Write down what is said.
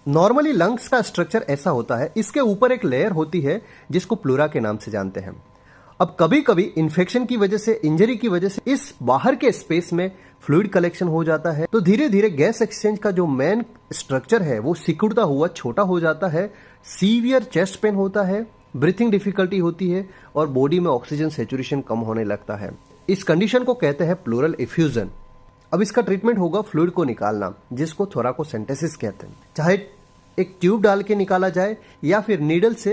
Normally lungs का structure ऐसा होता है, इसके ऊपर एक लेयर होती है जिसको प्लूरा के नाम से जानते हैं। अब कभी कभी इन्फेक्शन की वजह से, इंजरी की वजह से इस बाहर के स्पेस में फ्लूइड कलेक्शन हो जाता है, तो धीरे धीरे गैस एक्सचेंज का जो मेन स्ट्रक्चर है वो सिकुड़ता हुआ छोटा हो जाता है। सीवियर चेस्ट पेन होता है, ब्रीथिंग डिफिकल्टी होती है और बॉडी में ऑक्सीजन सेचुरेशन कम होने लगता है। इस कंडीशन को कहते हैं प्लूरल इफ्यूजन। अब इसका ट्रीटमेंट होगा फ्लूइड को निकालना, जिसको थोराकोसेंटेसिस कहते हैं। चाहे एक ट्यूब डाल के निकाला जाए या फिर नीडल से